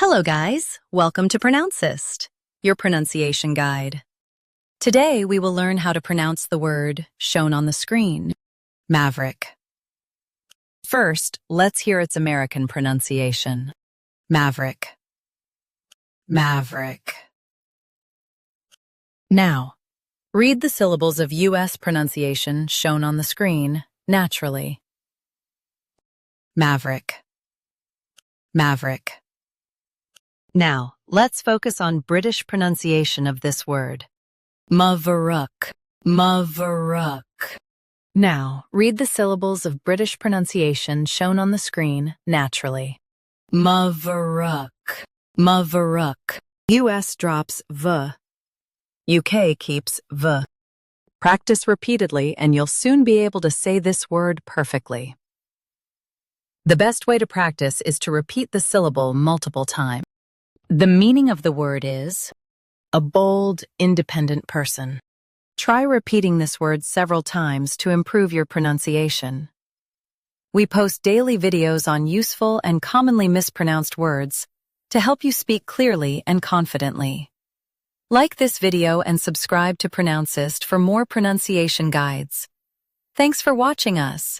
Hello guys, welcome to Pronouncist, your pronunciation guide. Today we will learn how to pronounce the word shown on the screen, maverick. First, let's hear its American pronunciation. Maverick. Maverick. Now, read the syllables of U.S. pronunciation shown on the screen naturally. Maverick. Maverick. Now, let's focus on British pronunciation of this word. Maverick. Maverick. Now, read the syllables of British pronunciation shown on the screen naturally. Maverick. Maverick. US drops V. UK keeps V. Practice repeatedly and you'll soon be able to say this word perfectly. The best way to practice is to repeat the syllable multiple times. The meaning of the word is a bold, independent person. Try repeating this word several times to improve your pronunciation. We post daily videos on useful and commonly mispronounced words to help you speak clearly and confidently. Like this video and subscribe to Pronouncist for more pronunciation guides. Thanks for watching us.